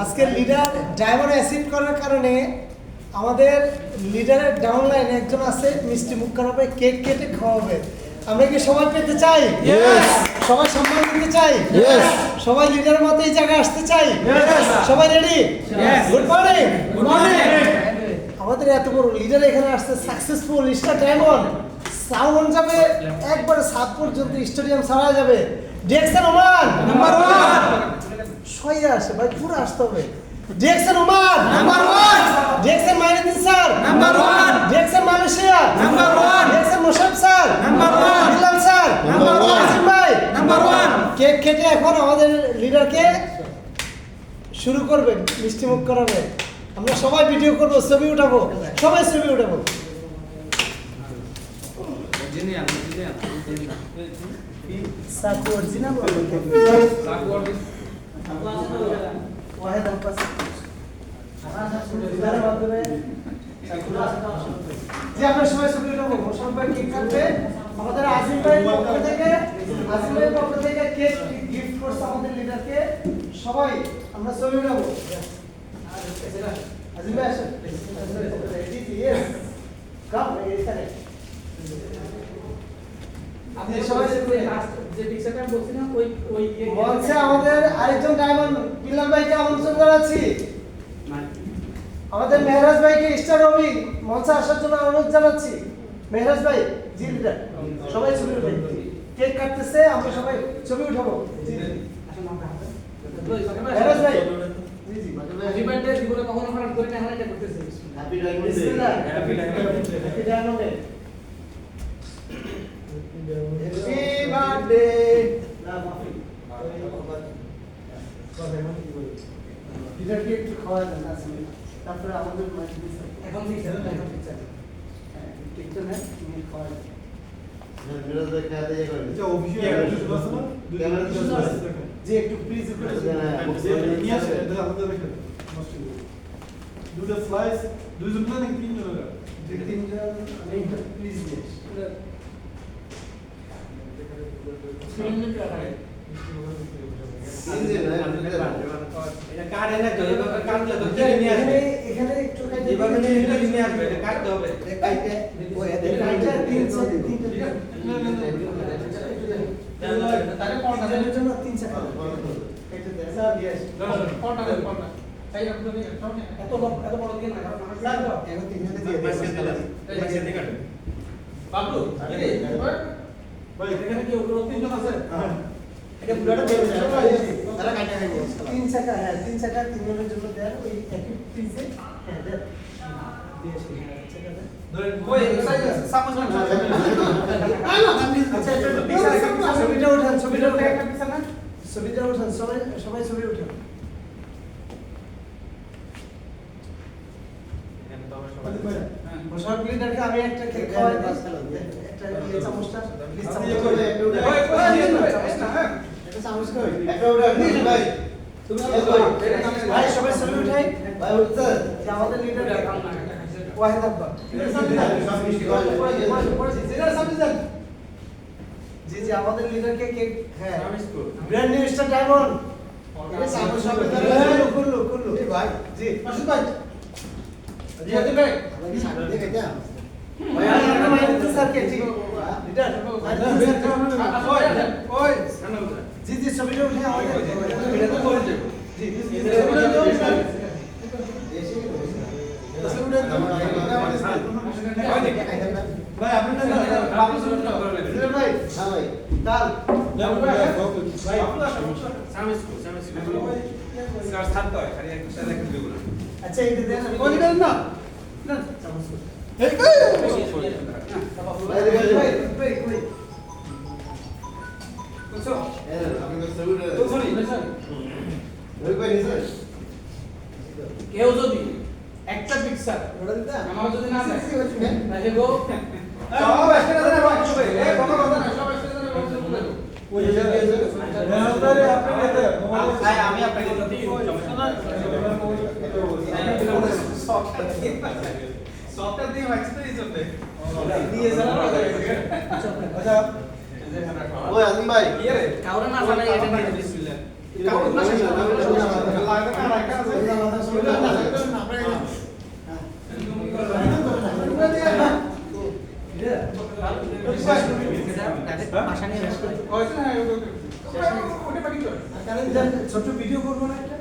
আজকের leader diamond acid করার কারণে আমাদের লিডারের ডাউন লাইনে একজন আছে মিষ্টি মুখ করাবে, কেক কেটে খাওয়াবে। আমরা কি সবাই পেতে চাই? সবাই সম্মান দিতে চাই? সবাই লিডারের মতো এই জায়গায় আসতে চাই? সবাই রেডি? Good morning. আমাদের এত বড় লিডার এখানে আসছে, সাকসেসফুল স্টার ডায়মন্ড। সাউন্ড যাবে একবারে 7 পর্যন্ত, স্টেডিয়াম ছাড়া যাবে। ডিএক্সএন ওমান নাম্বার 1 সবাই আসে ভাই, পুরো আসতে হবে। DXN Oman number 1, DXN Mainuddin sir number 1, DXN Malaysia number 1, DXN Mosharraf sir number 1, Billal sir number 1, আজিম ভাই নাম্বার 1। কেক কেটে এখন আমাদের লিডারকে শুরু করবেন, মিষ্টি মুখ করাবে। আমরা সবাই ভিডিও করব, ছবি উঠাবো, সবাই ছবি উঠাবো। সাকু অরিজিনাল সাকু ওয়াহিদ আব্বাস লিডারের মাধ্যমে যে আমরা সবাই ছবি উঠাবো। সবাই কেক কাটবে। আমাদের আজিম ভাইয়ের পক্ষ থেকে কেক গিফট করছে আমাদের লিডারকে। সবাই আমরা ছবি উঠাবো। আজিম ভাই আসেন। কাম এখানে আপনি সবাই যে পিকচারটা বলছিলাম ওই মঞ্চে আমাদের আরেকজন ডায়মন্ড বিল্লাল ভাইকে আমন্ত্রণ জানাচ্ছি। আমাদের মেহরাজ ভাইকে স্টার রবি মঞ্চে আসার জন্য অনুরোধ জানাচ্ছি। মেহরাজ ভাই জি লিডার, সবাই ছবি উঠাই। কেক কাটতেছে, আমরা সবাই ছবি উঠাবো। জি মেহরাজ ভাই জি জি হ্যাপি বার্থডে। জীবনে কখনো খারাপ করি না, এখন এটা করতেছি। Happy diamond day, happy diamond day, happy diamond day, happy birthday. না মাফি লিডারকে একটু খাওয়া দেন আসলে, তারপরে আমাদের এখন ঠিক আছে। এখন ঠিক আছে, হ্যাঁ ঠিক তো না, তুমি খাওয়া দেন। মেরা দেখা দেয়া করে এটা অফিশিয়াল কিছু আছে না? ক্যামেরা কিছু আছে যে একটু প্লিজ একটু নিয়ে আসে এটা আমাদের দেখে নষ্ট করে দুটো স্লাইস দুইজন না নাকি তিনজন ওরা যে তিনজন আমি একটু প্লিজ দিস এটা কাটে না তো, এভাবে কাটলে তো কিনে নিয়ে আসবে। এখানে একটু এভাবে নিয়ে আসবে, এটা কাটতে হবে। কাটতে ওই এদের কাটটা তিনটা তারে পড়া এর জন্য 3 সেকেন্ড কেটে দেন স্যার। ইয়েস পড়া তাই আপনি এত বড় দিয়ে না, কারণ স্যার এখন তিনজনে দিয়ে দেন। বাবলু আরে ভাই এখানে কি ওগুলো তিনজন আছে? হ্যাঁ এটা পুরোটা দিয়ে দেন। তারা কাটে খাইবো 3 সেকেন্ড, হ্যাঁ 3 সেকেন্ড তিনজনের জন্য দেন। ওই একই পিসে হ্যাঁ দেন দিয়ে সেকেন্ড ধরেন ওই সাপোজ না আচ্ছা ছবিটা উঠান, ছবিটা উঠান, একটা পিস না, ছবিটা উঠান, সবাই ছবি উঠান। মোশাররফ লিডারকে আমি একটা কেক খাওয়াই দিই, একটা এই চামচটা প্লিজ চামচ করে একটা উঠান। চামচটা হ্যাঁ এটা চামচ কই একটা ওটা নিন ভাই তুমি ভাই সবাই ছবি উঠাই। ভাই উঠছে যে আমাদের লিডার ওয়াহিদ আব্বা জি জি আমাদের লিডারকে কেক, হ্যাঁ ব্র্যান্ড নিউ স্টার ডায়মন্ড খুললো ভাই জি মাসুদ ভাই জি হাতে ভাই আমি সামনে দেখে যা ভাই আমরা মাইনুদ্দিন স্যারকে জি লিডার ওই জি জি ছবিটা উঠে আমাদের এটা তো করে দেব জি ভাই আপনি না বাবলু শুনুন না লিডার ভাই হ্যাঁ ভাই তাল ভাই স্যার ছাড়তে হয় খালি একটা দেখেন দিগুলো আচ্ছা এই দেন আমি ওই দেন না না চামচ এই ভাই কই বুঝছো আপনি তো সবুরে তো সরি ওই কই নিছে কেউ যদি একটা পিকচার ওটা দিতা আমার যদি না থাকে তাহলে গো সব একটা না ভাই সবাই এ কোনো কথা না সব একটা না বলতে বলে ওই যে মেহনতারে আপনি নিতে ভাই আমি আপনাকে দিতে সফটওয়্যার দিয়ে মাইক্স তো এই জন্য দিয়ে যাও আচ্ছা ওই আজিম ভাই ইয়ে রে কাউরে না জানাই এটা নিয়ে বিসমিল্লাহ কাউরে না জানাই লাগবে না রাখা হয়েছে না ওটা বাকি কর কারণ ছোট ভিডিও করবো না একটা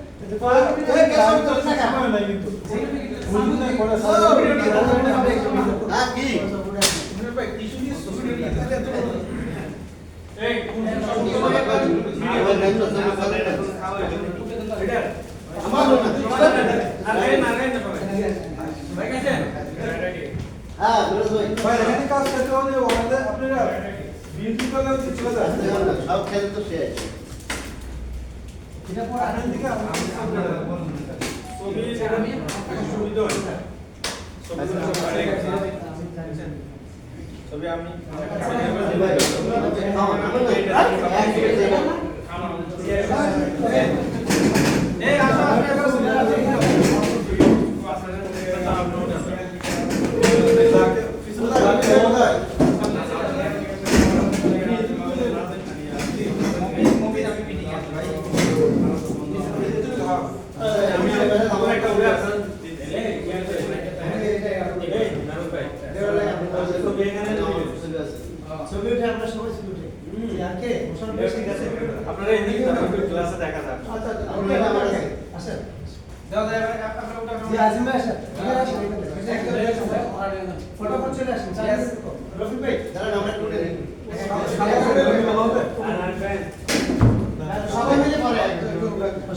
ভাই এখানে কাজ করতে হলে আমাদের আপনারা বিউটি পার্লার চলে যান সব খেলে তো শেষ এটা পর আনন্দ দিকে ছবি আমি এই আসো ছবি উঠে আমরা সবাই ছবি উঠে আর কে মোশাররফ ভাই ঠিক আছে আপনারা এদিকে ক্লাসে দেখা যাক আচ্ছা আচ্ছা আসেন দাও দাও আপনারা ওটা জি আজিম ভাই আসেন এখানে আসেন ফটোফট চলে আসেন রফিক ভাই দাঁড়ান আমরা টুটে সবাই মিলে পরে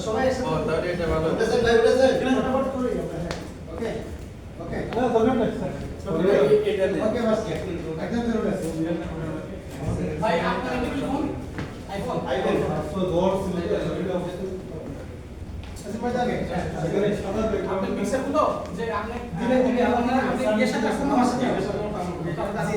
সবাই এসে তাহলে এটা ভালো উঠেছেন ভাই উঠেছেন ফটোফট করি আমরা ওকে ওকে এটা ওকে বাস একদম জরুরি আছে ভাই আপনার কি ফোন আইফোন আইফোন আচ্ছা ভাই যাবে আপনি পিকচার তো যে আপনি দিলে দিলে আপনি এর সাথে ফোন আছে